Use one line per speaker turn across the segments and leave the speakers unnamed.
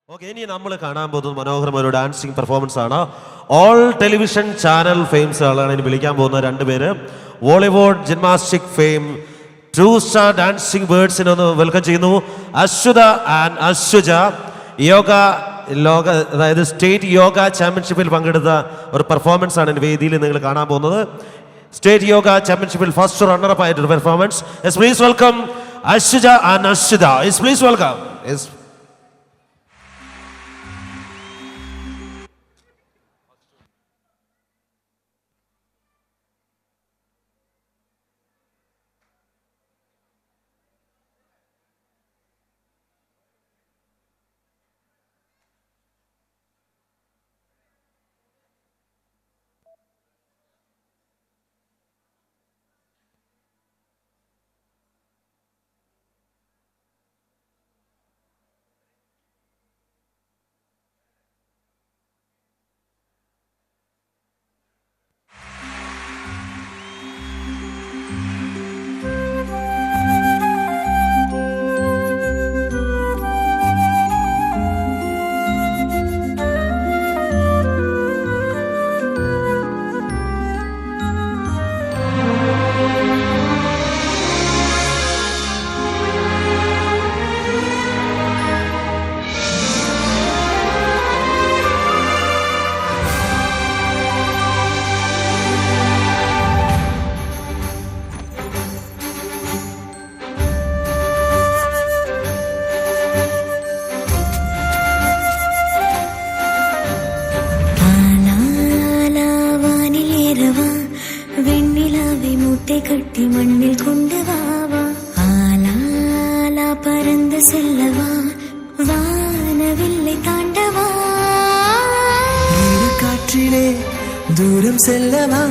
Okay, ഇനി നമ്മൾ കാണാൻ പോകുന്നത് മനോഹരമായ ഒരു ഡാൻസിങ് പെർഫോമൻസ് ആണ്. ഓൾ ടെലിവിഷൻ ചാനൽ ഫെയിംസ് ആളാണ് ഇനി വിളിക്കാൻ പോകുന്ന രണ്ടുപേര്. Bollywood gymnastic fame true star dancing ബേർഡ്സിനെ ഒന്ന് വെൽക്കം ചെയ്യുന്നു. അശ്വത ആൻഡ് അശ്വജ ലോക അതായത് സ്റ്റേറ്റ് യോഗ ചാമ്പ്യൻഷിപ്പിൽ പങ്കെടുത്ത ഒരു പെർഫോമൻസ് ആണ് വേദിയിൽ നിങ്ങൾ കാണാൻ പോകുന്നത്. സ്റ്റേറ്റ് യോഗ ചാമ്പ്യൻഷിപ്പിൽ ഫസ്റ്റ് റണ്ണറപ്പ് ആയിട്ടൊരു performance. Yes please welcome Ashwaja and Ashwatha. Yes please welcome. Yes.
கட்டி மண்ணில் கொண்டு வாவா ஆலால பறந்து செல்லவா வானவில்லை தாண்டவா
காற்றிலே தூரம் செல்லவா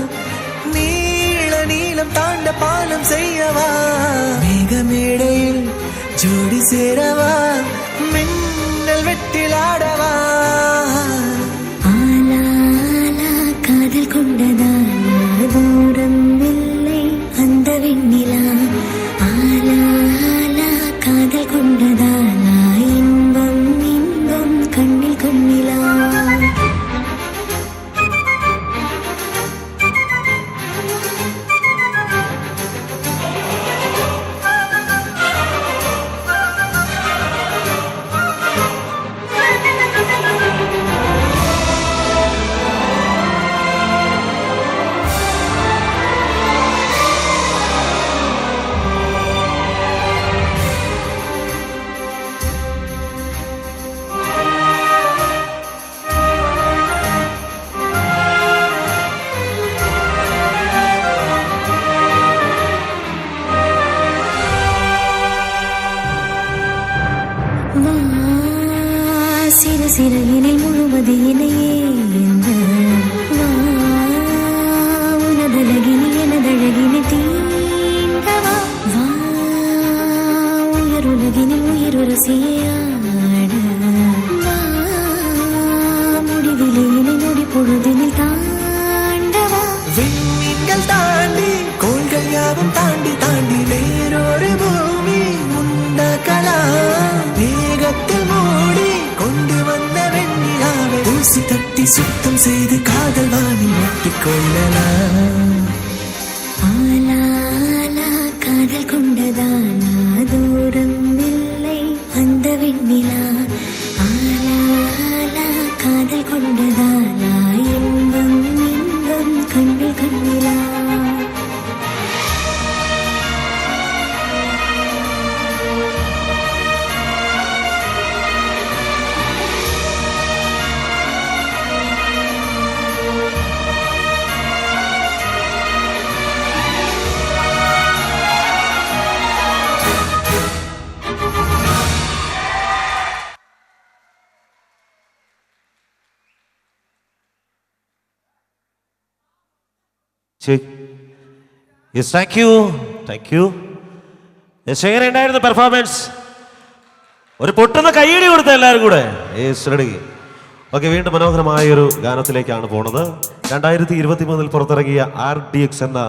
நீள நீளம் தாண்ட பாலம் செய்யவா மேகமேடையில் ஜோடி சேரவா மின்னல் வெட்டில் ஆடவா
ஆலால காதல் கொண்டதா தூரம் அந்த வெண்ணிலா ஆலாலா காதல் கொண்டதாலா இன்பம் இன்பம் கண்ணில் கண்ணிலா சிறு சிறு இணை முழுவது இணையே உனதழகினி எனதழகினை தீண்டவா வா உயருலகினில் உயிருரசியாட வா முடிவிலே இணை நொடி பொழுதினில் தாண்டவா
விண்மீன்கள் தாண்டி கோள்கள் யாவும் தாண்டி தாண்டி வேறொரு பூமி உண்டாக்கலாம் வேகத்தில் மூடி கொண்டு வந்த வெண்ணிலாவை ஊசி தட்டி சுத்தம் செய்து காதல் வானில் ஒட்டிக்கொள்ளலாம்
ஆலாலா காதல் கொண்டதாலா தூரம் இல்லை அந்த வெண்ணிலா ஆலாலா காதல் கொண்டதாலா இன்பம் இன்பம் கண்ணில் கண்ணிலா
yes, thank you, thank you. എങ്ങനെ ഉണ്ടായിരുന്നു പെർഫോമൻസ്? ഒരു പൊട്ടുന്ന കൈയടി കൊടുത്ത എല്ലാവരും കൂടെ. Yes, ready. ഓക്കെ, വീണ്ടും മനോഹരമായൊരു ഗാനത്തിലേക്കാണ് പോണത്. 2023 പുറത്തിറങ്ങിയ RDX എന്ന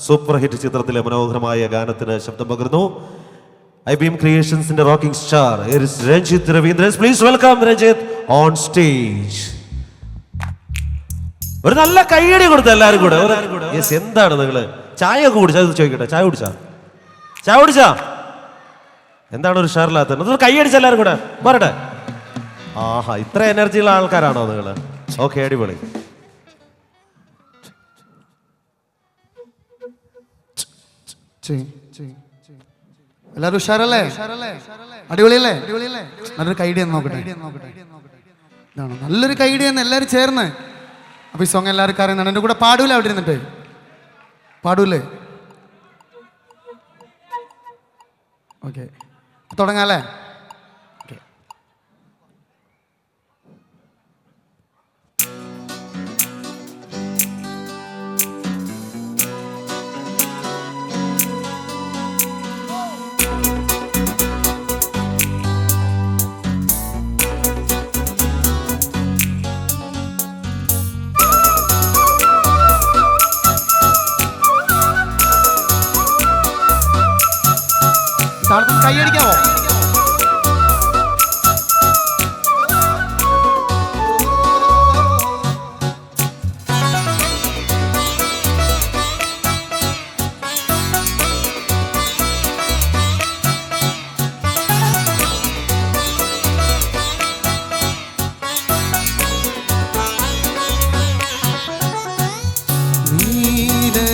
സൂപ്പർ ഹിറ്റ് ചിത്രത്തിലെ മനോഹരമായ ഗാനത്തിന് ശബ്ദം പകർന്നു IBM ക്രിയേഷൻസിന്റെ rocking star Ranjith Raveendran. Please welcome Ranjith on stage. ഒരു നല്ല കൈയടി കൊടുത്ത എല്ലാവരും കൂടെ. യെസ്, എന്താണ് നിങ്ങള് ചായ ഒക്കെ കുടിച്ചാ? ചോദിക്കട്ടെ, ചായ കുടിച്ചാ എന്താണ് ഒരു ഷെയറില്ലാത്ത? കൈയടിച്ച എല്ലാവരും കൂടെ പറട്ടെ. ആഹാ, ഇത്ര എനർജിയുള്ള ആൾക്കാരാണോ നിങ്ങള്? ഓക്കെ, അടിപൊളി.
എല്ലാരും ഉഷാറല്ലേ? അടിപൊളിയല്ലേ? നല്ലൊരു കൈഡിയ നോക്കട്ടെ. ഇതാണ് നല്ലൊരു കൈഡിയ എല്ലാരും ചേർന്ന്. അപ്പൊ ഈ സോങ് എല്ലാവർക്കും അറിയുന്നതാണ്. എൻ്റെ കൂടെ പാടൂല? അവിടെ ഇരുന്നിട്ട് പാടൂലേ? ഓക്കെ, തുടങ്ങാല്ലേ? കൈയടിക്കാവോ?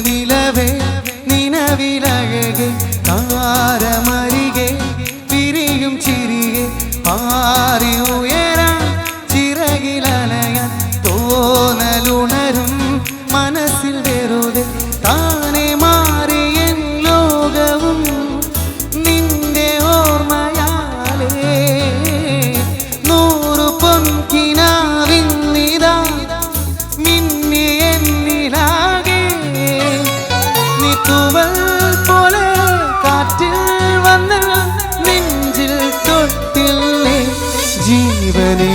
നിലവേ നിലവിലഴകെ താരമരികെ വിരിയും ചിരികെ പാറി ഉയരാൻ ചിറകിലലയാൻ തോന്നലുണരും മനസ്സിൽ വെറുതെ താനെ മാറിയൻ ലോകവും നിന്റെ ഓർമ്മയാലേ. 100 പൊൻകിനാവിന്നിതാ മിന്നി എന്നിലാകെ. നീ തൂവൽ പോലെ കാറ്റിൽ വന്ന് നെഞ്ചിൽ തൊട്ടില്ലേ ജീവനേ.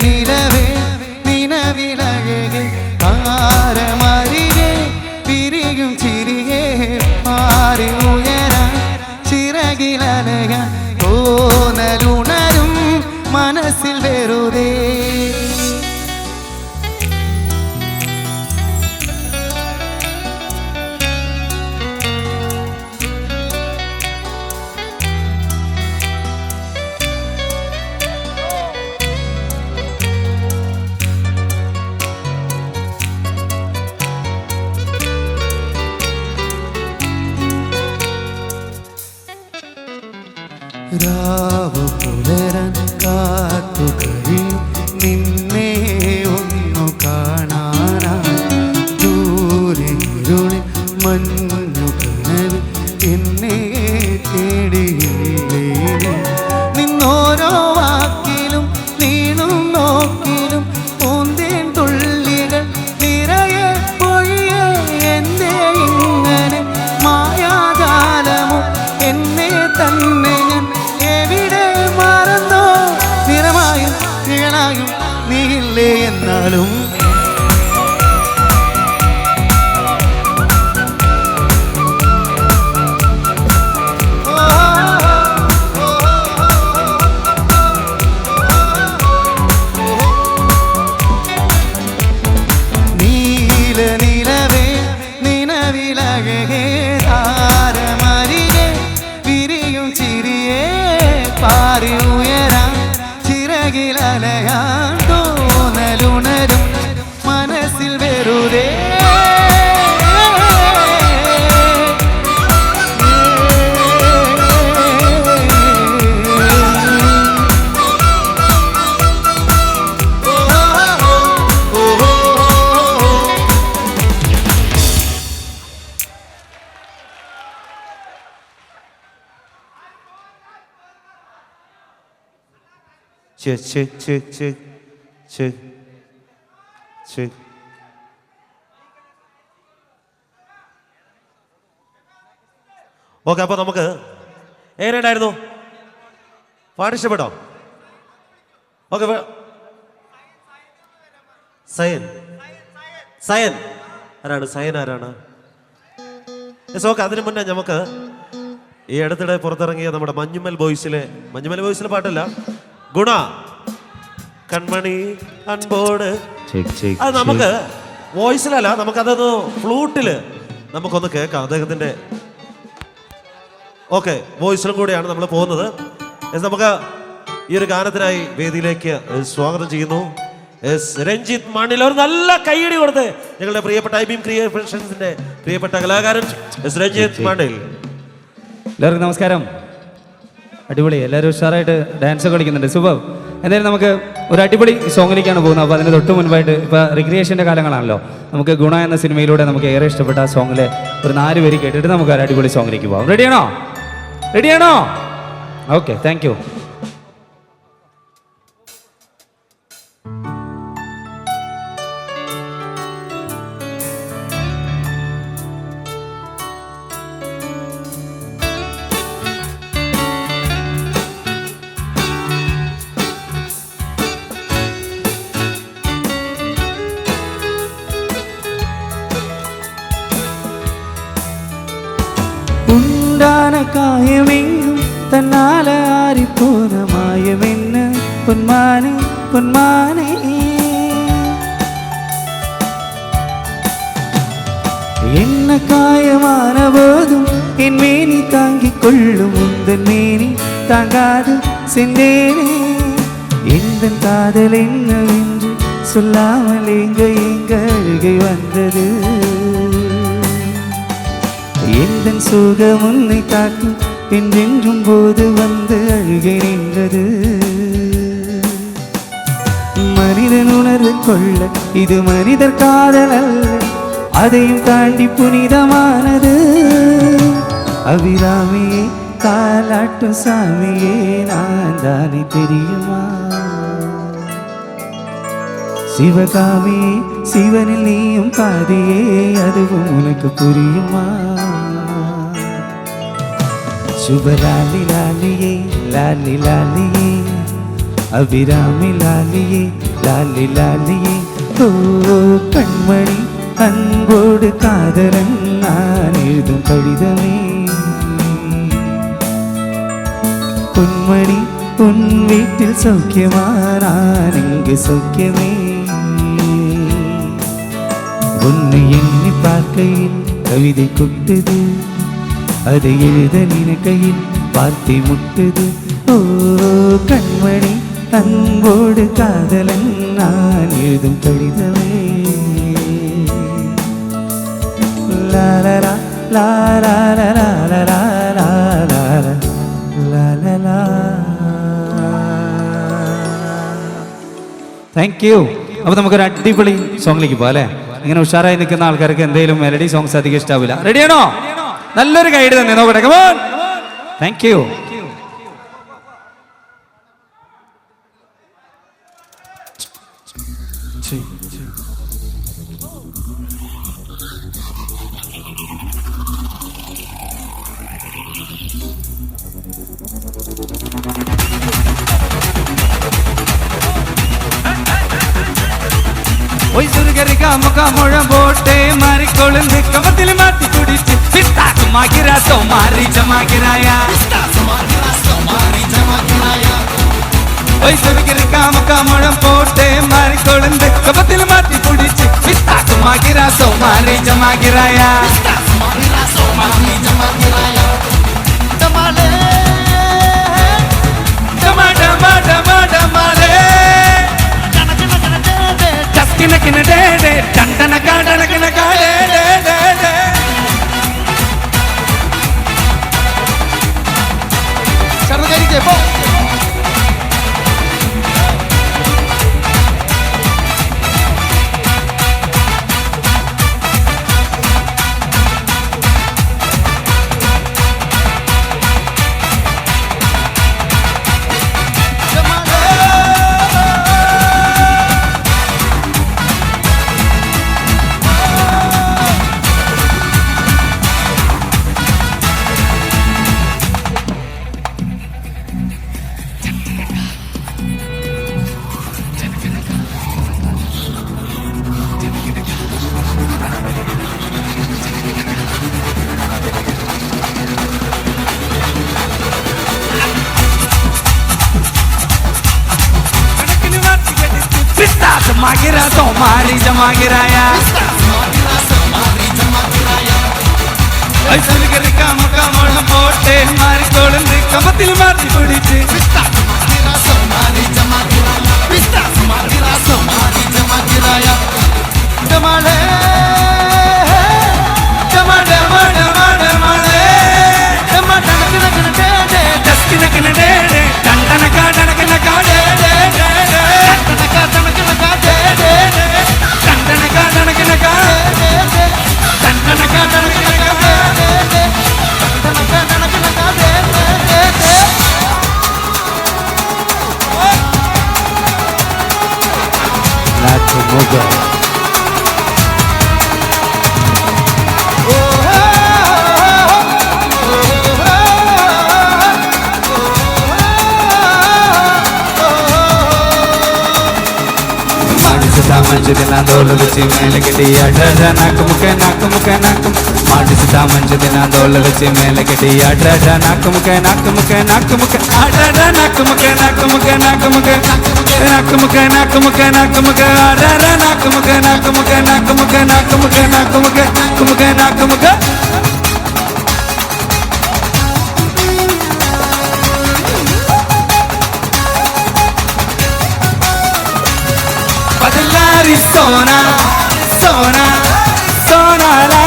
നിലവേ നിലവിലഴകെ താരമരികെ വിരിയും ചിരികെ പാറി ഉയരാൻ ചിറകിലലയാൻ തോന്നലുണരും മനസ്സിൽ വെറുതെ. രാവു പുലരാൻ കാത്തു കഴിയും നിന്നെ ഒന്നു കാണാനായി. ദൂരെ ഇരുളിൽ മഞ്ഞു കനവിൽ എന്നെ തേടിയില്ലേ. നിന്നോരോ വാക്കിലും നീളും നോക്കിലും പൂന്തേൻ തുള്ളികൾ നിറയെ പൊഴിയെ. എന്നെ ഇങ്ങനെ മായാജാലമോ എന്നെ തന്നെ എവിടെ മറന്നോ? നിറമായും നിഴലായും നീയില്ലേ എന്നാലും നിലവേ നിലവിലഴകെ താരമരികെ വിരിയും ചിരിയെ പാറി ഉയരാൻ ചിറകിലലയാൻ തോന്നലുണരും മനസ്സിൽ വെറുതെ.
ഓക്കെ, അപ്പൊ നമുക്ക് എങ്ങനെയുണ്ടായിരുന്നു? പാട്ട് ഇഷ്ടപ്പെട്ടോ? ഓക്കെ, സയൻ സയൻ ആരാണ്? സയൻ ആരാണ്? ഓക്കെ, അതിനു മുന്നേ നമുക്ക് ഈ അടുത്തിടെ പുറത്തിറങ്ങിയ നമ്മുടെ മഞ്ഞുമൽ ബോയ്സിലെ പാട്ടല്ല, ഗുണ കൺമണി അൻപോട്, അത് നമുക്ക് വോയിസിലല്ല, നമുക്കതൊന്ന് ഫ്ലൂട്ടില് നമുക്കൊന്ന് കേൾക്കാം അദ്ദേഹത്തിന്റെ. ഓക്കെ, വോയിസിലും കൂടെയാണ് നമ്മൾ പോകുന്നത്. നമുക്ക് ഈ ഒരു ഗാനത്തിനായി വേദിയിലേക്ക് സ്വാഗതം ചെയ്യുന്നു രഞ്ജിത്ത് മണ്ണിൽ. ഒരു നല്ല കൈയടി കൊടുത്ത് ഞങ്ങളുടെ പ്രിയപ്പെട്ട ഐബീം ക്രിയേഷൻസിന്റെ പ്രിയപ്പെട്ട കലാകാരൻ രഞ്ജിത്ത് മണ്ണിൽ.
എല്ലാവർക്കും നമസ്കാരം. അടിപൊളി, എല്ലാവരും ഉഷാറായിട്ട് ഡാൻസ് കളിക്കുന്നുണ്ട്. സൂപ്പർ. എന്തായാലും നമുക്ക് ഒരു അടിപൊളി സോങ്ങിലേക്കാണ് പോകുന്നത്. അപ്പോൾ അതിന് തൊട്ട് മുൻപായിട്ട് ഇപ്പോൾ റിക്രിയേഷൻ്റെ കാലങ്ങളാണല്ലോ, നമുക്ക് ഗുണ എന്ന സിനിമയിലൂടെ നമുക്ക് ഏറെ ഇഷ്ടപ്പെട്ട ആ സോങ്ങിലെ ഒരു 4 വരി കേട്ടിട്ട് നമുക്ക് ഒരു അടിപൊളി സോങ്ങിലേക്ക് പോകാം. റെഡിയാണോ? Okay, thank you.
உண்டான காயமெங்கும் தன்னால ஆறிப்போன மாயமென்ன பொன்மானே பொன்மானே, என்ன காயமான போதும் என் மேனி தாங்கிக் கொள்ளும், உந்தன் மேனி தாங்காது சென்றேனே. எந்த காதல் என்னவென்று சொல்லாமல் எங்க அழுகை வந்தது, எந்த சுகம் உன்னை தாக்கும் என்றென்றும் போது வந்து அழுகை நின்றது. மனிதன் உணர்வு கொள்ள இது மனிதர் காதல் அல்ல, அதையும் தாண்டி புனிதமானது. அபிராமியே தாலாட்டும் சாமியே நான் தானே தெரியுமா, சிவகாமியே சிவனில் நீயும் பாதியே அதுவும் உனக்கு புரியுமா. சுப லாலி லாலியே லாலி லாலியே, அபிராமி லாலியே லாலி லாலியே. ஓ கண்மணி அன்போடு காதலன் நான் எழுதும் கடிதமே, பொன்மணி உன் வீட்டில் சௌக்கியமா நான் இங்கு சௌக்கியமே. உன்னை எண்ணி பார்க்கையில் கவிதை கொட்டுது, அதை எழுத நினைக்கையில் வார்த்தை முட்டுது. ஓ கண்மணி அன்போடு காதலன் நான் எழுதும் கடிதமே. லாலரா லாலரா லாலரா லாலரா. Thank you. അപ്പോൾ നമുക്കൊരു അടിപൊളി സോങ്ങിലേക്ക് പോകാം അല്ലേ? ഇങ്ങനെ ഉഷാറായി നിൽക്കുന്ന ആൾക്കാർക്ക് എന്തെങ്കിലും മെലഡി സോങ്സ് അധികം ഇഷ്ടാവില്ല. റെഡിയാണോ? നല്ലൊരു ഗൈഡ് തന്നെ നോക്കട്ടെ. കമോൺ. Thank you. ஒய் சுருகரிக்கா முக்கா முழம் போட்டே மாறி கொழுந்து கபத்தில் மாத்தி குடிச்சு பிஸ்தாக்குமாக்கிறா சோமாரி ஜமாக்கிறாயா. ஒய் சுருகரிக்கா முக்கா முழம் போட்டே மாறி கொழுந்து கபத்தில் மாத்தி குடிச்சு பிஸ்தாக்குமாக்கிறா சோமாரி ஜமாக்கிறாயா. டமாலே டமா டமா டமா டமாலே கிணக்கின டே டே டண்டன காடனக்கின காடே டே டே டே. சரதகரிக்கே போ. ജമാകിര സോമാരി ജമാകിരായ ഐശ്വര്യക്കാമോളം പോട്ടെ മാറിക്കോളുണ്ട് കമ്പത്തിൽ മാറ്റി പിടിച്ച്
ഡമാളേ
ಮಂಜುದಿನ ದೋಲು ರುಚಿ ಮೇಲೆ ಗಿಟಿ ಅಡ್ರ ನಾಕು ಮುಖ ಮಾಡಿಸಿದ ಮಂಜುದಿನ ದೋಲು ರುಚಿ ಮೇಲೆ ಗಿಟಿ ಅಡ್ರ ನಾಕು ಮುಖ ಅಡ್ರ ನಾಕು ಮುಖ ಅಡ್ರ ನಾಕು ಮುಖ Arizona, Arizona,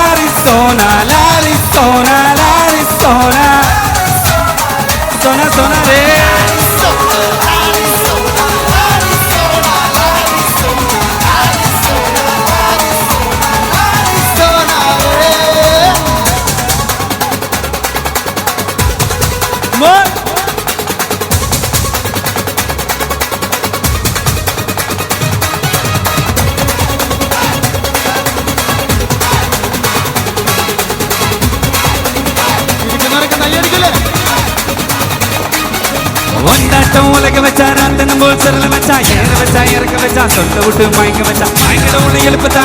Arizona, Arizona, Arizona, Arizona, Arizona, re. ஒண்டாட்டம் உலக வச்சா ராத்தனம் போல் சரல வச்சா ஏற வச்சா இறக்க வச்சா சொந்த விட்டு மயங்க வச்சா மயங்கட உள்ள எழுப்புதா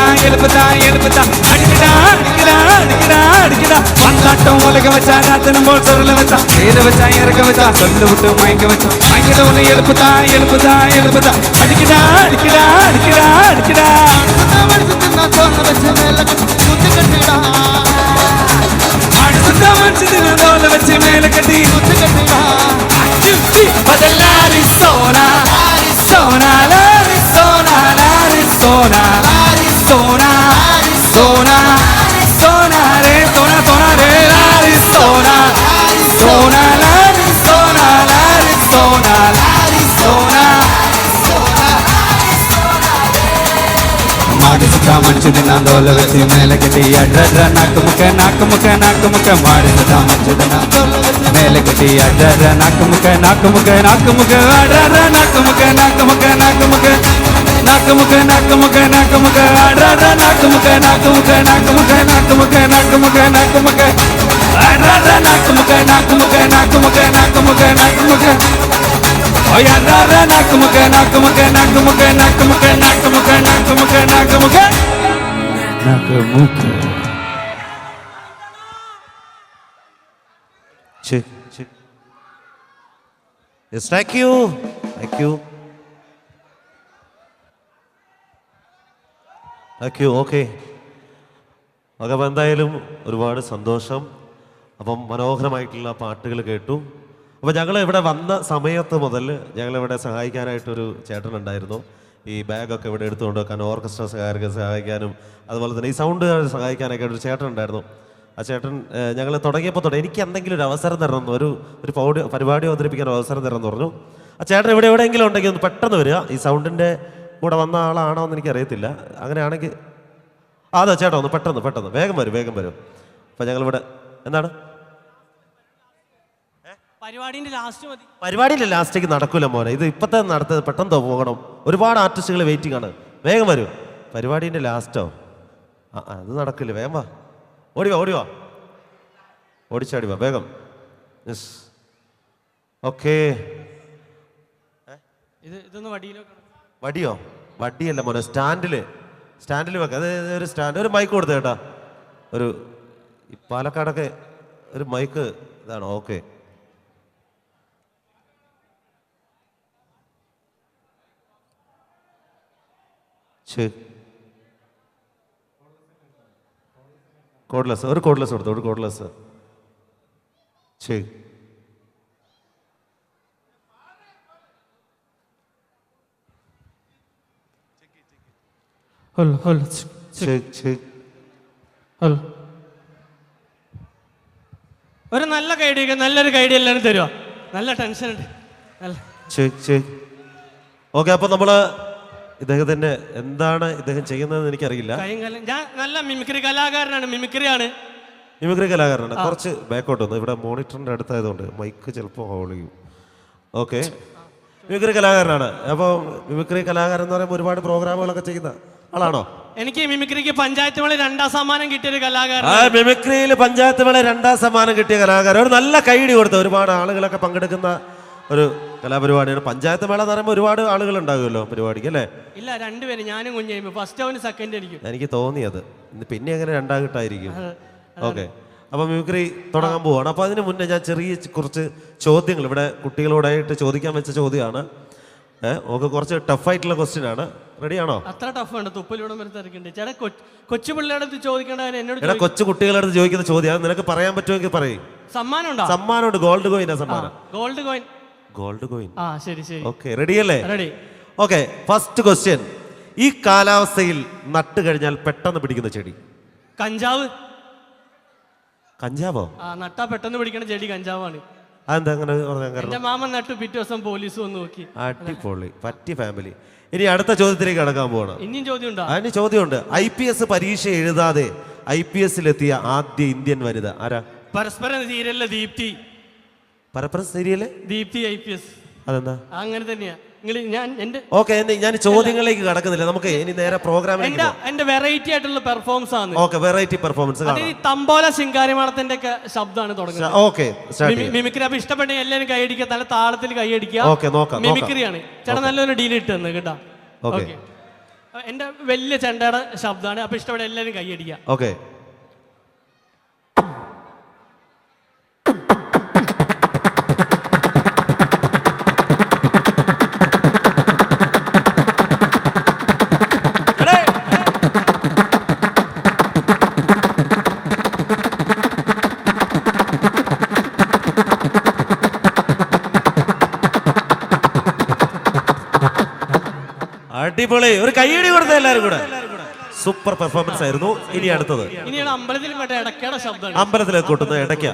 அடிக்கடா ஒண்டாட்டம் உலக வச்சா ராத்தனம் போல் சரல வச்சா ஏற வச்சா இறக்க வச்சா சொந்த விட்டு மயங்க வச்சா மயங்கட உள்ள எழுப்புதா அடிக்கடா தோல வச்சு மேல கட்டி Arizona, Arizona, Arizona, Arizona, Arizona, Arizona, Arizona, Arizona, Arizona, Arizona, Arizona, Arizona, Arizona, ಮಾಡಿಸಿದ ಮಂಚುದಿನ ದೋಲ ವೆಚ್ಚಿ ಮೇಲೆ ಕಟ್ಟಿ ಅಡ್ರ ನಾಕು ಮುಖ ಮಾಡಿಸಿದ ಮಂಚುದಿನ ಮೇಲೆ ಕಟ್ಟಿ ಅಡ್ರ ನಾಕು ಮುಖ ಅಡ್ರ ನಾಕು ಮುಖ ಅಡ್ರ ನಾಕು ಮುಖ ಅಡ್ರ ನಾಕು ಮುಖ
Yes, thank you. Okay. അപ്പോൾ എന്തായാലും ഒരുപാട് സന്തോഷം. അപ്പം മനോഹരമായിട്ടുള്ള പാട്ടുകൾ കേട്ടു. അപ്പോൾ ഞങ്ങൾ ഇവിടെ വന്ന സമയത്ത് മുതൽ ഞങ്ങളിവിടെ സഹായിക്കാനായിട്ടൊരു ചേട്ടനുണ്ടായിരുന്നു. ഈ ബാഗൊക്കെ ഇവിടെ എടുത്തുകൊണ്ട് വെക്കാൻ, ഓർക്കസ്ട്ര സഹായിക്കാനും അതുപോലെ തന്നെ ഈ സൗണ്ട് സഹായിക്കാനൊക്കെ ഒരു ചേട്ടനുണ്ടായിരുന്നു. ആ ചേട്ടൻ ഞങ്ങൾ തുടങ്ങിയപ്പോൾ തൊട്ട് എനിക്ക് എന്തെങ്കിലും ഒരു അവസരം തരണം, ഒരു പരിപാടി അവതരിപ്പിക്കാൻ അവസരം തരണം എന്ന് പറഞ്ഞു. ആ ചേട്ടൻ എവിടെയെങ്കിലും ഉണ്ടെങ്കിൽ ഒന്ന് പെട്ടെന്ന് വരിക. ഈ സൗണ്ടിൻ്റെ കൂടെ വന്ന ആളാണോ എന്ന് എനിക്കറിയത്തില്ല. അങ്ങനെയാണെങ്കിൽ അതെ ചേട്ടാ, ഒന്ന് പെട്ടെന്ന് വേഗം വരും. അപ്പം ഞങ്ങളിവിടെ എന്താണ് പരിപാടിൻ്റെ ലാസ്റ്റേക്ക് നടക്കൂല മോനെ, ഇത് ഇപ്പത്തെ നടത്തത് പെട്ടെന്ന് പോകണം. ഒരുപാട് ആർട്ടിസ്റ്റുകൾ വെയിറ്റിംഗ് ആണ്. വേഗം വരൂ. പരിപാടിൻ്റെ ലാസ്റ്റോ? അത് നടക്കില്ല. വേഗം വാ, ഓടിവാ ഓടിച്ചാടി വാ വേഗം. Yes, okay. വടിയല്ല മോനെ, സ്റ്റാൻഡിൽ വെക്കാം. അത് ഒരു സ്റ്റാൻഡ്, ഒരു മൈക്ക് കൊടുത്തു കേട്ടാ. ഒരു പാലക്കാടൊക്കെ ഒരു മൈക്ക് ഇതാണ്. ഓക്കെ, കോഡ്ലെസ്, ഒരു കോഡ്ലെസ് കൊടുത്തു, ഒരു കോഡ്ലെസ്. ശരി.
ഒരു നല്ല കൈഡിയ, നല്ലൊരു കൈഡിയ എല്ലാവരും തരുമോ? നല്ല ടെൻഷൻ ഉണ്ട്.
ഓക്കെ, അപ്പൊ നമ്മള് ഇദ്ദേഹത്തിന്റെ എന്താണ് ഇദ്ദേഹം ചെയ്യുന്നതെന്ന് എനിക്കറിയില്ല.
ഞാൻ നല്ല മിമിക്രി കലാകാരനാണ്, മിമിക്രിയാണ്.
മിമിക്രി കലാകാരനാണ്. കുറച്ച് ബാക്കോട്ട് വന്നു, ഇവിടെ മോണിറ്ററിന്റെ അടുത്തായതുകൊണ്ട് മൈക്ക് ചിലപ്പോൾ ഹോൾ ചെയ്യും. ഓക്കെ, മിമിക്രി കലാകാരനാണ്. അപ്പോൾ മിമിക്രി കലാകാരൻ എന്ന് പറയുമ്പോൾ ഒരുപാട് പ്രോഗ്രാമുകളൊക്കെ ചെയ്യുന്ന ആളാണോ?
എനിക്ക് മിമിക്രിക്ക് പഞ്ചായത്ത് മേള 2ാം സമ്മാനം കിട്ടിയൊരു കലാകാരൻ.
മിമിക്രിയിൽ പഞ്ചായത്ത് മേള 2ാം സമ്മാനം കിട്ടിയ കലാകാരൻ. ഒരു നല്ല കൈഡി കൊടുത്ത, ഒരുപാട് ആളുകളൊക്കെ പങ്കെടുക്കുന്ന ഒരു കലാപരിപാടിയാണ്. പഞ്ചായത്ത് മേള എന്ന് പറയുമ്പോൾ ഒരുപാട് ആളുകൾ ഉണ്ടാകുമല്ലോ പരിപാടിക്ക്, അല്ലേ?
ഇല്ല, 2 പേര്, ഞാനും കുഞ്ഞായ്മ. ഫസ്റ്റ് അവന് സെക്കൻഡ് അടിക്കും. എനിക്ക്
തോന്നിയത് പിന്നെ എങ്ങനെ 2 കിട്ടായിരിക്കും. ഓക്കെ, അപ്പോൾ മിമിക്രി തുടങ്ങാൻ പോവാണ്. അപ്പോൾ അതിന് മുന്നേ ഞാൻ കുറച്ച് ചോദ്യങ്ങൾ ഇവിടെ കുട്ടികളോടായിട്ട് ചോദിക്കാൻ വെച്ച ചോദ്യമാണ്. ഓക്കെ, കുറച്ച് ടഫായിട്ടുള്ള ക്വസ്റ്റ്യൻ ആണ്. റെഡിയാണോ?
അത്ര ടഫ് ഉണ്ട്, തുപ്പലിവിടെ വരെ തിരക്കുണ്ട്. ചേട്ടാ, കൊച്ചു പിള്ളേരുടെ അടുത്ത് ചോദിക്കേണ്ടവൻ എന്നോട്.
കൊച്ചു കുട്ടികളുടെ അടുത്ത് ചോദിക്കുന്ന ചോദ്യം നിനക്ക് പറയാൻ പറ്റുമെങ്കിൽ പറയും. സമ്മാനമുണ്ട്, ഗോൾഡ് കോയിൻ. സമ്മാനം
ഗോൾഡ് കോയിൻ.
Gold coin.
ശരി ശരി.
ഓക്കെ, റെഡിയല്ലേ?
റെഡി.
Okay, first question. ഈ കാലാവസ്ഥയിൽ നട്ട് കഴിഞ്ഞാൽ പെട്ടെന്ന് പിടിക്കുന്ന ചെടി?
കഞ്ചാവ്.
കഞ്ചാവോ?
നട്ടാ പെട്ടെന്ന് പിടിക്കുന്ന ചെടി കഞ്ചാവാണ്.
അതെന്താ അങ്ങനെ പറയാൻ കാരണം?
എന്റെ മാമൻ നട്ടു, പിറ്റേ ദിവസം പോലീസ് വന്ന് നോക്കി.
അടിപൊളി, പറ്റിയ ഫാമിലി. ഇനി അടുത്ത ചോദ്യത്തിലേക്ക് കടക്കാൻ പോവാണ്.
ഇനിയും ചോദ്യമുണ്ടോ?
അതിന് ചോദ്യമുണ്ട്. IPS പരീക്ഷ എഴുതാതെ IPSലെത്തിയ ആദ്യ ഇന്ത്യൻ വനിത ആരാ?
പരസ്പരം സീരിയലിലെ ദീപ്തി.
പരസ്പരം സീരിയല്
ദീപ്തി IPS.
അതെന്താ
അങ്ങനെ തന്നെയാ.
ഓക്കെ, ഞാൻ ചോദ്യങ്ങളിലേക്ക് കടക്കുന്നില്ല, നമുക്ക് ഇനി നേരെ പ്രോഗ്രാമിലേക്ക് പോകാം.
എന്റെ വെറൈറ്റി ആയിട്ടുള്ള പെർഫോമൻസ് ആണ്.
Okay, variety performance.
തമ്പോല ശിങ്കാരിമാളത്തിന്റെ ഒക്കെ ശബ്ദമാണ് തുടങ്ങുന്നത്.
Okay,
mimicry. അപ്പൊ ഇഷ്ടപ്പെട്ട എല്ലാവരും കൈയടിക്കുക, നല്ല താളത്തിൽ കൈയടിക്കുക.
ഓക്കെ, നോക്കാം.
മിമിക്രിയാണ്. ചേട്ടാ നല്ലൊരു ഡീൽ ഇട്ട് തന്നെ കേട്ടാ. ഓക്കെ, എന്റെ വലിയ ചെണ്ടയുടെ ശബ്ദമാണ്. അപ്പൊ ഇഷ്ടപ്പെട്ട എല്ലാവരും കൈയടിക്കുക.
ഓക്കെ. അടിപൊളി, ഒരു കൈയടി കൊടുത്ത എല്ലാവരും കൂടെ. സൂപ്പർ പെർഫോമൻസ് ആയിരുന്നു. ഇനി അടുത്തത്.
ഇനിയാണ് അമ്പലത്തിൽ ഇടയ്ക്കയുടെ ശബ്ദം.
അമ്പലത്തിലേക്ക് കൂട്ടുന്നത് ഇടയ്ക്ക.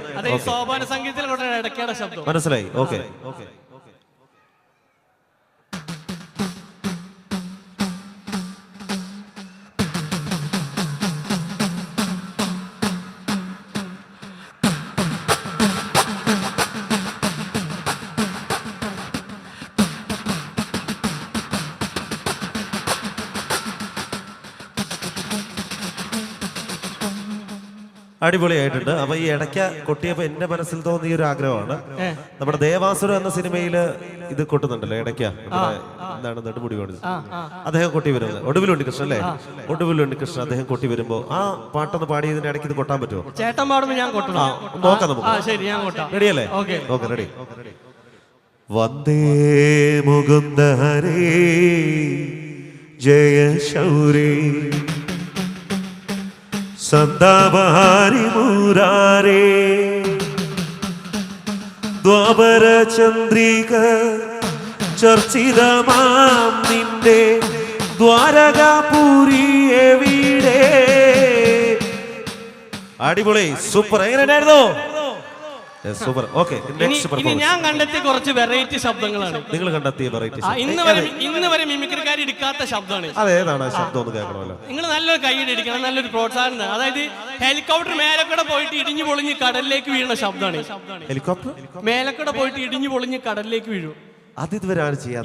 സോപാന സംഗീതത്തിൽ ഇടയ്ക്കയുടെ ശബ്ദം.
മനസ്സിലായി. ഓക്കെ. അടിപൊളിയായിട്ടുണ്ട്. അപ്പൊ ഈ ഇടയ്ക്ക കൊട്ടിയപ്പോ എന്റെ മനസ്സിൽ തോന്നിയ ഒരു ആഗ്രഹമാണ്. നമ്മുടെ ദേവാസുരം എന്ന സിനിമയില് ഇത് കൊട്ടുന്നുണ്ടല്ലോ ഇടയ്ക്ക. എന്താണ് നെടുമുടി വേണത്, അദ്ദേഹം കൊട്ടി വരുന്നത്. ഒടുവിലുണ്ട് കൃഷ്ണൻ അല്ലേ? ഒടുവിലുണ്ട് കൃഷ്ണൻ അദ്ദേഹം കൊട്ടി വരുമ്പോ ആ പാട്ടൊന്ന് പാടിയതിന്റെ ഇടയ്ക്ക് ഇത് കൊട്ടാൻ പറ്റുമോ?
ചേട്ടൻ പാടുമ്പോ ഞാൻ
നോക്കാം നമുക്ക്. റെഡിയല്ലേ? Okay, ready. വന്ദേ മുകുന്ദ ഹരേ ജയ ശൗരേ സന്താപഹാരി മുരാരേ ദ്വാപര ചന്ദ്രിക ചർച്ചിതമാം നിന്റെ ദ്വാരകാപുരി എവിടെ? അടിപൊളി, സൂപ്പർ. എങ്ങനെയായിരുന്നു? സൂപ്പർ. ഓക്കെ,
ഇനി ഞാൻ കണ്ടെത്തിയ കുറച്ച് വെറൈറ്റി ശബ്ദങ്ങളാണ്.
നിങ്ങൾ കണ്ടെത്തിയ വെറൈറ്റി
ഇന്ന് വരെ മിമിക്രിക്കാർ എടുക്കാത്ത ശബ്ദമാണ്.
അതേതാണ് ശബ്ദം ഒന്ന് കേൾക്കണമല്ലോ.
നിങ്ങൾ നല്ലൊരു കൈയ്യടി അടിക്കണം, നല്ലൊരു പ്രോത്സാഹനം. അതായത് ഹെലികോപ്റ്റർ മേലക്കൂടെ പോയിട്ട് ഇടിഞ്ഞു പൊളിഞ്ഞ് കടലിലേക്ക് വീഴുന്ന ശബ്ദമാണ്.
ഹെലികോപ്റ്റർ
മേലക്കൂടെ പോയിട്ട് ഇടിഞ്ഞു പൊളിഞ്ഞ് കടലിലേക്ക് വീഴും.
അത് ഇതുവരെ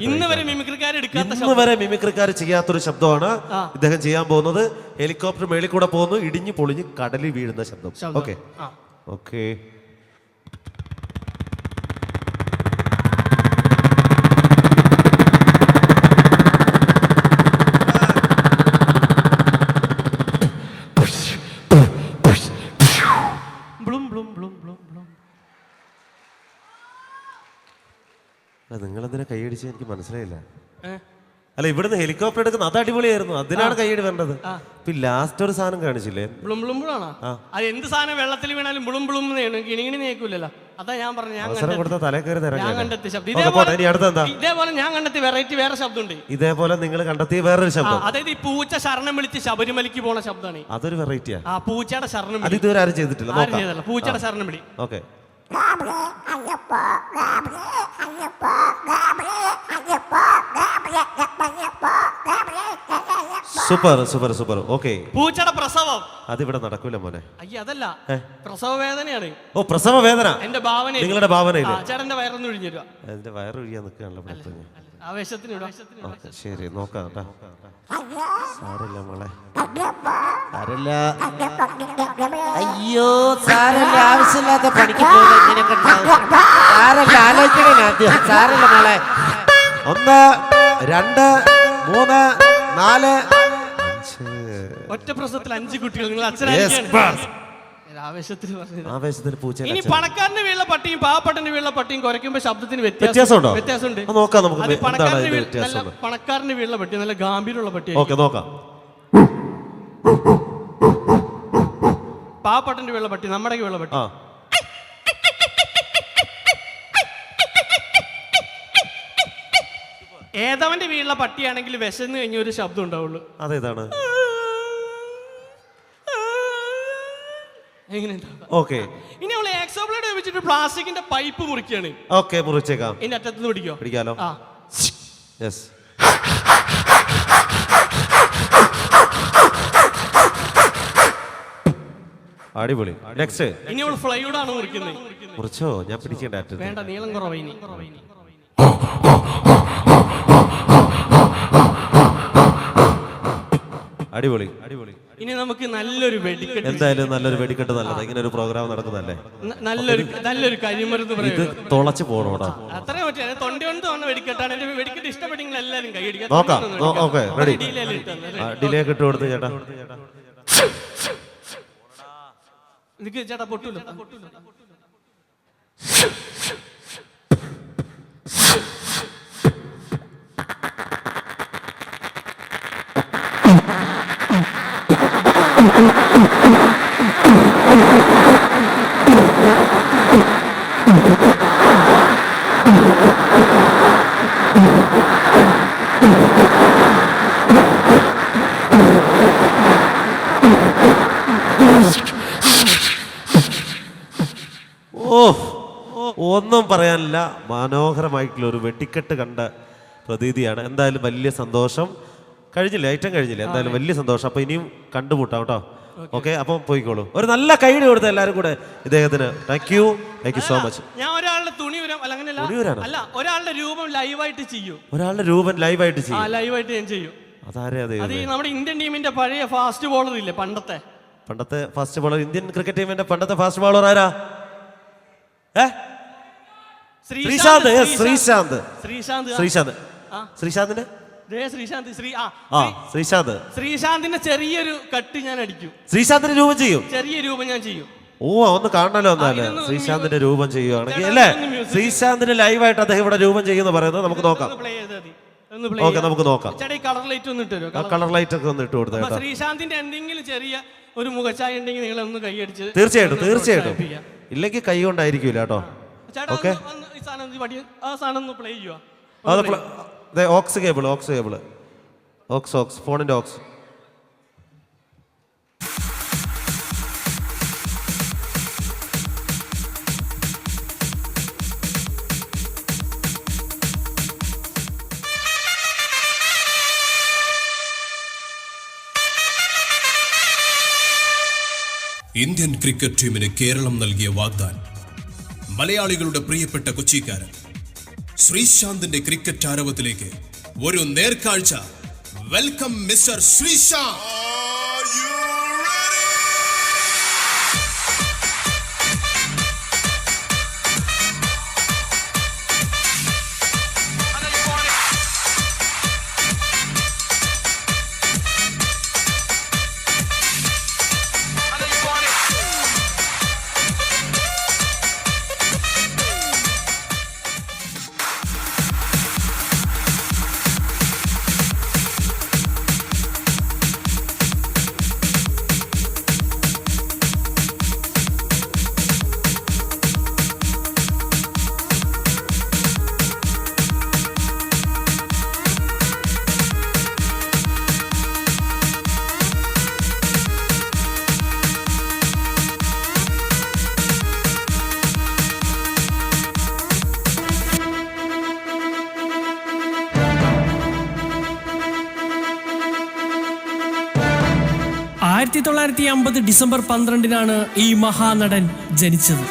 ഇന്ന് വരെ
മിമിക്രിക്കാർ ചെയ്യാത്തൊരു ശബ്ദമാണ് ഇദ്ദേഹം ചെയ്യാൻ പോകുന്നത്. ഹെലികോപ്റ്റർ മേളിൽ കൂടെ പോകുന്നു, ഇടിഞ്ഞു പൊളിഞ്ഞ് കടലിൽ വീഴുന്ന ശബ്ദം. Okay, okay. നിങ്ങളെന്തിനാ കൈയടിച്ച് എനിക്ക് മനസ്സിലായില്ല. അല്ല ഇവിടുന്ന് ഹെലികോപ്റ്റർ എടുക്കുന്ന അത് അടിപൊളിയായിരുന്നു, അതിനാണ് കൈയ്യടി വേണ്ടത്. പിന്നെ ലാസ്റ്റ് ഒരു സാധനം കാണിച്ചില്ലേ,
ബുളും ബുളുംബുളാണോ? അത് എന്ത് സാധനം വെള്ളത്തിൽ വീണാലും ബുളും ബുളും കിണിങ്ങിണി നീക്കൂലല്ലോ. അതാ ഞാൻ പറഞ്ഞു,
അവസരം കൊടുത്ത തലേ കയറി
ഞാൻ കണ്ടെത്തിയ ശബ്ദം
ഇതേപോലെ
ഞാൻ കണ്ടെത്തിയ വെറൈറ്റി വേറെ ശബ്ദമുണ്ട്.
ഇതേപോലെ നിങ്ങൾ കണ്ടെത്തിയ വേറൊരു ശബ്ദം,
അതായത് ഈ പൂച്ച ശരണം വിളിച്ച് ശബരിമലയ്ക്ക് പോണ ശബ്ദമാണ്.
അതൊരു വെറൈറ്റിയാ.
ആ പൂച്ചയുടെ ശരണം
അത് ഇതുവരെ ആരും ചെയ്തിട്ടില്ല.
പൂച്ചയുടെ ശരണം വിളി.
Okay, super super super. Okay,
പൂച്ചയുടെ പ്രസവം
അതിവിടെ നടക്കൂല മോനെ.
അയ്യ അതല്ല, പ്രസവ വേദനയാണ്.
ഓ പ്രസവ വേദന,
എന്റെ ഭാവന,
നിങ്ങളുടെ ഭാവനയില്
ചേട്ടന്റെ വയറൊന്ന് ഒഴിഞ്ഞു തരുക.
എന്റെ വയറൊഴിയാൻ നിൽക്കുകയാണല്ലോ.
ആവേശത്തിന്
ശരി നോക്കാം കേട്ടോ, സാരമില്ല മോളെ.
അയ്യോ സാരല്ല, ആവശ്യമില്ലാത്ത പണിക്ക് സാരല്ല, ആലോചിക്കണേ സാരല്ല മോളെ.
1 2 3 4
ഒറ്റ പ്രസവത്തിൽ 5 കുട്ടികൾ. നിങ്ങൾ അച്ഛനായിരിക്കും ആവേശത്തിന് പൂച്ച. ഇനി പണക്കാരന്റെ വീട്ടിലെ പട്ടിയും പാവപ്പെട്ടന്റെ വീട്ടിലെ പട്ടിയും കുരയ്ക്കുമ്പോ ശബ്ദത്തിന് വ്യത്യാസമുണ്ട്.
നോക്കാം നമുക്ക്.
പണക്കാരന്റെ വീട്ടിലെ പട്ടി നല്ല ഗാംഭീര്യമുള്ള പട്ടി.
ഓക്കെ നോക്കാം.
പാവപ്പെട്ടന്റെ വീട്ടിലെ പട്ടി നമ്മുടെ വീട്ടിലെ പട്ടി. ഏതവന്റെ വീട്ടിലെ പട്ടിയാണെങ്കിൽ വിശന്ന് കഴിഞ്ഞ ഒരു ശബ്ദം ഉണ്ടാവുള്ളൂ.
അതേതാണ്? ഓക്കെ,
ഇനി അവള് എക്സോബ്ലേഡ് ഉപയോഗിച്ചിട്ട് പ്ലാസ്റ്റിക്കിന്റെ പൈപ്പ് മുറിക്കുകയാണ്.
ഓക്കെ മുറിച്ചേക്കാം.
ഇതിന്റെ അറ്റത്തുനിന്ന്
പിടിക്കാലോ? യെസ്. അടിപൊളി. നെക്സ്റ്റ്.
ഇനി അവൾ ഫ്ലൈവുഡ് ആണ് മുറിക്കുന്നത്.
മുറിച്ചോ? ഞാൻ പിടിക്കേണ്ട.
വേണ്ട, നീളം കുറവ്. ഇനി
അടിപൊളി അടിപൊളി.
ഇനി നമുക്ക് നല്ലൊരു വെടിക്കെട്ട്,
എന്തായാലും നല്ലൊരു വെടിക്കെട്ട് നല്ലത്. ഇങ്ങനെ ഒരു പ്രോഗ്രാം നടക്കുന്നതല്ലേ,
നല്ലൊരു കരിമരുന്ന്
ഇത് തുളച്ചു പോണോടാ.
അത്രേ പറ്റിയ തൊണ്ടികൊണ്ട് വന്ന വെടിക്കെട്ടാണ്. എന്റെ വെടിക്കെട്ട് ഇഷ്ടപ്പെട്ടെങ്കിൽ എല്ലാവരും കൈയടിക്കാം.
നോക്കാം. Okay ready. ഡിലേ കിട്ടു കൊടുത്ത് ചേട്ടാ.
എനിക്ക് ചേട്ടാ പൊട്ടൂല.
ഒന്നും പറയാനില്ല, മനോഹരമായിട്ടുള്ള ഒരു വെടിക്കെട്ട് കണ്ട പ്രതീതിയാണ്. എന്തായാലും വലിയ സന്തോഷം. കഴിഞ്ഞില്ലേ, ഐറ്റം കഴിഞ്ഞില്ലേ? എന്തായാലും വലിയ സന്തോഷം. അപ്പൊ ഇനിയും കണ്ടുമുട്ടാം കേട്ടോ. ഓക്കെ, അപ്പം പോയിക്കോളൂ. ഒരു നല്ല കൈഡി കൊടുത്ത എല്ലാവരും കൂടെ ഇദ്ദേഹത്തിന്. Thank you so much.
ഞാൻ ഒരാളുടെ തുണി അല്ല, ഒരാളുടെ രൂപം ലൈവായിട്ട് ചെയ്യും.
ഒരാളുടെ രൂപം ലൈവായിട്ട് ചെയ്യും?
ലൈവായിട്ട് ഞാൻ ചെയ്യും.
അതാരേ? അത്
നമ്മുടെ ഇന്ത്യൻ ടീമിന്റെ പഴയ ഫാസ്റ്റ് ബോളർ ഇല്ലേ, പണ്ടത്തെ
ഫാസ്റ്റ് ബോളർ, ഇന്ത്യൻ ക്രിക്കറ്റ് ടീമിന്റെ പണ്ടത്തെ ഫാസ്റ്റ് ബോളർ ആരാ? ശ്രീശാന്ത്. ശ്രീശാന്തിന്റെ ചെറിയൊരു കട്ട് ഞാൻ അടിക്കും. ശ്രീശാന്തിന്റെ രൂപം ചെയ്യും, ചെറിയ രൂപം ഞാൻ ചെയ്യും. ഓ, ഒന്ന് കാണണല്ലോ. എന്നാല് ശ്രീശാന്തിന്റെ രൂപം ചെയ്യുകയാണെങ്കിൽ അല്ലേ, ശ്രീശാന്തിന്റെ ലൈവായിട്ട് അദ്ദേഹം ഇവിടെ രൂപം ചെയ്യുന്ന പറയുന്നത് നമുക്ക് നോക്കാം. ഓക്കെ, നമുക്ക് നോക്കാം.
കളർ ലൈറ്റ് ഒന്ന് ഇട്ടു,
കളർ ലൈറ്റ് ഒക്കെ ഒന്ന് ഇട്ട് കൊടുത്തേ.
ശ്രീശാന്തിന്റെ എന്തെങ്കിലും ചെറിയ ഒരു മുഖച്ചായ ഉണ്ടെങ്കിൽ നിങ്ങൾ ഒന്ന് കൈയടിച്ച്.
തീർച്ചയായിട്ടും ഇല്ലെങ്കിൽ കൈ കൊണ്ടായിരിക്കില്ല കേട്ടോ. ഓക്കെ, ഓക്സ് കേബിൾ ഫോണിന്റെ ഓക്സ്.
ഇന്ത്യൻ ക്രിക്കറ്റ് ടീമിന് കേരളം നൽകിയ വാഗ്ദാനം. മലയാളികളുടെ പ്രിയപ്പെട്ട കൊച്ചിക്കാരൻ ശ്രീശാന്തിന്റെ ക്രിക്കറ്റ് ആരവത്തിലേക്ക് ഒരു നേർക്കാഴ്ച. Welcome mister Sreesanth.
1950 ഡിസംബർ 12-നാണ് ഈ മഹാനടൻ ജനിച്ചത്.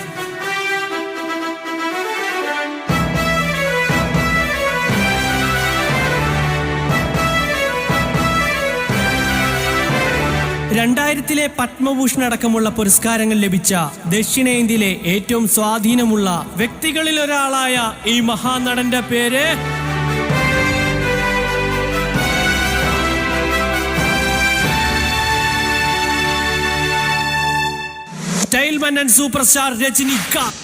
ലെ പത്മഭൂഷൺ അടക്കമുള്ള പുരസ്കാരങ്ങൾ ലഭിച്ച ദക്ഷിണേന്ത്യയിലെ ഏറ്റവും സ്വാധീനമുള്ള വ്യക്തികളിൽ ഒരാളായ ഈ മഹാനടന്റെ പേര് style Mannan super star Rajinikanth.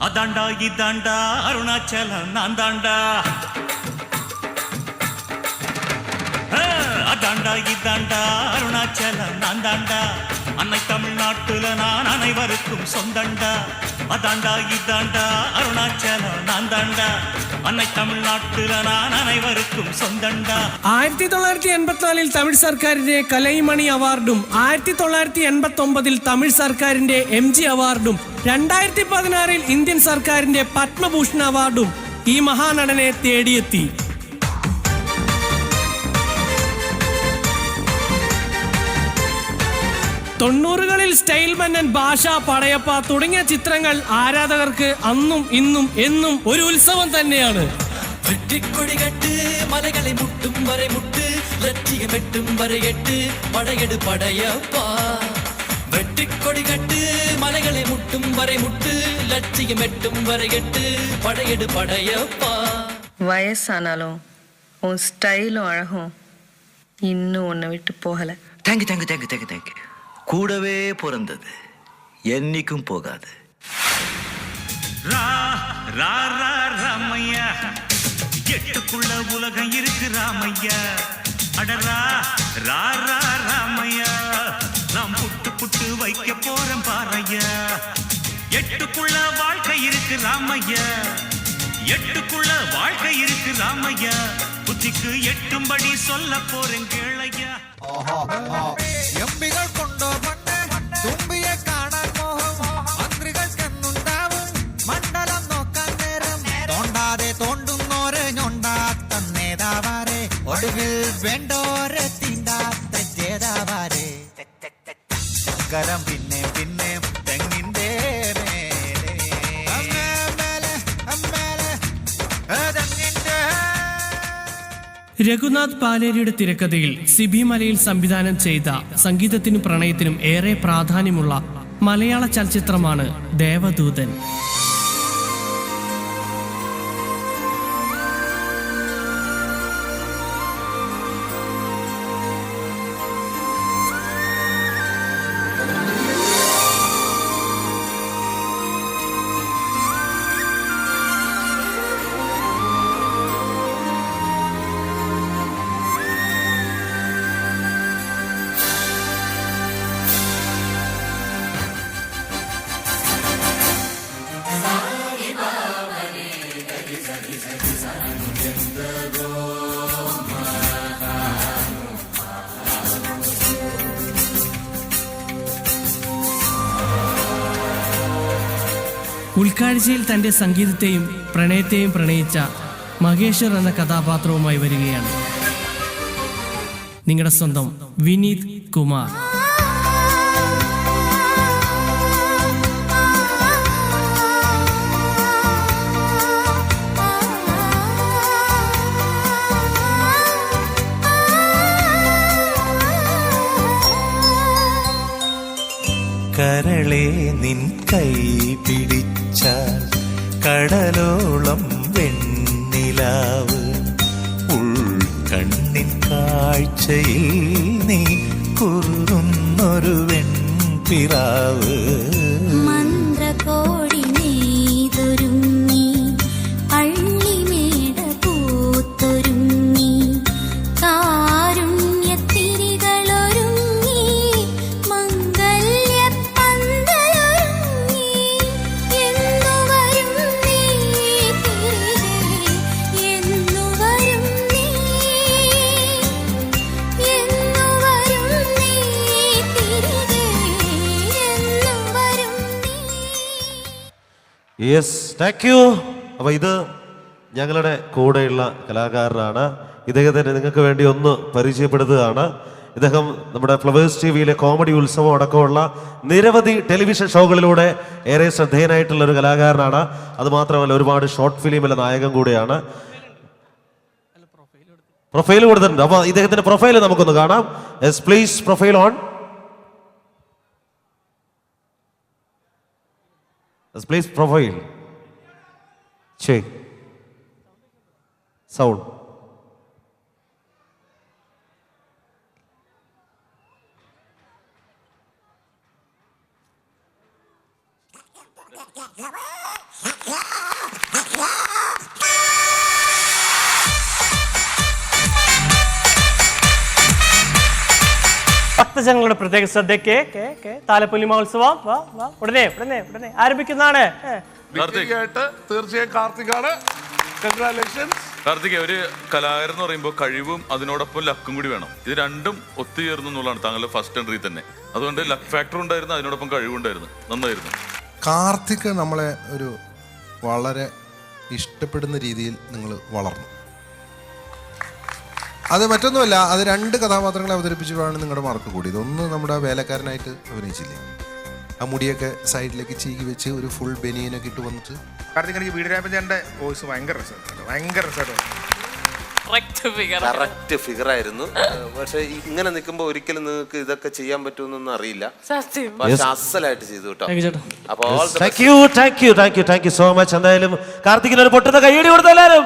അതാണ്ടാ ഇതാണ്ടാ അരുണാചലം നാന്താണ്ടാ, அதாண்டா இதாண்டா அருணாச்சலம் நான் தாண்டா, அன்னை தமிழ்நாட்டுல நான் அனைவருக்கும் சொந்தண்டா. அதாண்டா இதாண்டா அருணாச்சலம் நான் தாண்டா, அன்னை தமிழ்நாட்டுல நான் அனைவருக்கும் சொந்தண்டா.
1984 തമിഴ് സർക്കാരിന്റെ കലൈമണി അവാർഡും 1989 തമിഴ് സർക്കാരിന്റെ MG അവാർഡും 2016 ഇന്ത്യൻ സർക്കാരിന്റെ പത്മഭൂഷൺ അവാർഡും ഈ മഹാനടനെ തേടിയെത്തി. 90കളിൽ സ്റ്റൈൽ മന്നൻ, ഭാഷ, പടയപ്പ തുടങ്ങിയ ചിത്രങ്ങൾ ആരാധകർക്ക് അന്നും ഇന്നും എന്നും ഒരു ഉത്സവം തന്നെയാണ്.
വെട്ടിക്കൊടികെട്ട് മലകളെ മുട്ടും വരെ മുട്ട്, ലക്ഷ്യമെട്ടും വരെ എട്ട്, പടയെട് പടയപ്പ. വെട്ടിക്കൊടികെട്ട് മലകളെ മുട്ടും വരെ മുട്ട്, ലക്ഷ്യമെട്ടും വരെ എട്ട്, പടയെട് പടയപ്പ.
வயசானாலும் உன் ஸ்டைலும் அழகும் இன்னும் உன்னை விட்டு போகல.
Thank you thank you thank you thank you thank you. கூடவே பிறந்தது என்னைக்கும் போகாது.
ரா ரா ரா ராமையா, எட்டுக்குள்ள உலகம் இருக்கு ராமையா. அடரா ரா ரா ராமையா, நாம் புட்டு புட்டு வைக்க போறோம் பாறையா. எட்டுக்குள்ள வாழ்க்கை இருக்கு ராமையா, எட்டுக்குள்ள வாழ்க்கை இருக்கு ராமையா. புத்திக்கு எட்டும்படி சொல்ல போறேன் கேளையா.
എംപികൾ കൊണ്ടോ മണ്ണ്, തുമ്പിയെ കാണാൻ മോഹം, മന്ത്രികൾക്കെന്നുണ്ടാവും മണ്ഡലം നോക്കാൻ നേരം. തോണ്ടാതെ തോണ്ടുന്നോരെ ഞൊണ്ടാത്ത നേതാവാരെ, ഒടുവിൽ വേണ്ടോരെ തീണ്ടാത്ത ജേതാവാരെ. കരം പിന്നെ പിന്നെ തെങ്ങിന്റെ മേലെ മേലെ മേലെ തെങ്ങിന്റെ.
രഘുനാഥ് പാലേരിയുടെ തിരക്കഥയിൽ സിബി മലയിൽ സംവിധാനം ചെയ്ത സംഗീതത്തിനും പ്രണയത്തിനും ഏറെ പ്രാധാന്യമുള്ള മലയാള ചലച്ചിത്രമാണ് ദേവദൂതൻ. ഉൾക്കാഴ്ചയിൽ തൻ്റെ സംഗീതത്തെയും പ്രണയത്തെയും പ്രണയിച്ച മഹേശ്വർ എന്ന കഥാപാത്രവുമായി വരികയാണ് നിങ്ങളുടെ സ്വന്തം വിനീത് കുമാർ.
കരളെ നിൻ കൈ പിടിച്ച കടലോളം വെണ്ണിലാവ്, ഉൾക്കണ്ണിൻ കാഴ്ചയിൽ നീ കുറുന്നൊരു വെൺപിറാവ്.
മന്ത്രകോടി നെയ്തൊരുങ്ങി, പള്ളിമേട പൂത്തൊരുങ്ങി, കാരുണ്യത്തിരികളൊരുങ്ങി, മംഗല്യപ്പന്തലൊരുങ്ങി. എന്നുവരും നീ തിരികെ, എന്നുവരും നീ, എന്നുവരും നീ തിരികെ, എന്നുവരും നീ.
Yes, thank you. അപ്പോൾ ഇത് ഞങ്ങളുടെ കൂടെയുള്ള കലാകാരനാണ്. ഇദ്ദേഹത്തെ നിങ്ങൾക്ക് വേണ്ടി ഒന്ന് പരിചയപ്പെടുത്തുകയാണ്. ഇദ്ദേഹം നമ്മുടെ ഫ്ലവേഴ്സ് ടിവിയിലെ കോമഡി ഉത്സവം അടക്കമുള്ള നിരവധി ടെലിവിഷൻ ഷോകളിലൂടെ ഏറെ ശ്രദ്ധേയനായിട്ടുള്ള ഒരു കലാകാരനാണ്. അതുമാത്രമല്ല ഒരുപാട് ഷോർട്ട് ഫിലിമിലെ നായകൻ കൂടിയാണ്. പ്രൊഫൈൽ കൊടുത്തിട്ടുണ്ട്. അപ്പോൾ ഇദ്ദേഹത്തിന്റെ പ്രൊഫൈൽ നമുക്കൊന്ന് കാണാം. Yes please, profile on. Yes please, profile check sound.
ഭക്തജനങ്ങളുടെ പ്രത്യേക ശ്രദ്ധയ്ക്ക് താലപ്പൊലി മഹോത്സവം ഉടനെ ആരംഭിക്കുന്നതാണ്.
തീർച്ചയായും കാർത്തികാണ്. കൺഗ്രാറ്റുലേഷൻസ് കാർത്തിക്. ഒരു കലാകാരൻ എന്ന് പറയുമ്പോൾ കഴിവും അതിനോടൊപ്പം ലക്കും കൂടി വേണം. ഇത് രണ്ടും ഒത്തുചേർന്നു എന്നുള്ളതാണ് താങ്കളുടെ ഫസ്റ്റ് എൻട്രി തന്നെ. അതുകൊണ്ട് ലക്ക് ഫാക്ടർ ഉണ്ടായിരുന്നു, അതിനോടൊപ്പം കഴിവുണ്ടായിരുന്നു. നന്നായിരുന്നു.
കാർത്തിക് നമ്മളെ ഒരു വളരെ ഇഷ്ടപ്പെടുന്ന രീതിയിൽ നിങ്ങൾ വളർന്നു. അത് മറ്റൊന്നുമല്ല, അത് 2 കഥാപാത്രങ്ങളെ അവതരിപ്പിച്ചപ്പോഴാണ് നിങ്ങളുടെ മാർക്ക് കൂടിയത്. ഒന്ന് നമ്മുടെ വേലക്കാരനായിട്ട് അഭിനയിച്ചില്ലേ, ആ മുടിയൊക്കെ സൈഡിലേക്ക് ചീകി വെച്ച് ഒരു ഫുൾ ബനിയനൊക്കെ ഇട്ട് വന്നിട്ട്.
കാർത്തിക്, എനിക്ക് വീടിരാമന്റെ വോയിസ് ഭയങ്കര രസമായിരുന്നു.
കറക്റ്റ് ഫിഗർ ആയിരുന്നു. പക്ഷെ ഇങ്ങനെ നിൽക്കുമ്പോൾ ഒരിക്കലും നിങ്ങൾക്ക് ഇതൊക്കെ ചെയ്യാൻ പറ്റുമെന്നൊന്നും അറിയില്ല. പക്ഷെ അസലായിട്ട് ചെയ്തു കേട്ടോ. അപ്പോൾ
താങ്ക് യു സോ മച്ച്. എന്തായാലും കാർത്തികിന് ഒരു പൊട്ടുന്ന കൈയടി കൊടുത്ത എല്ലാവരും.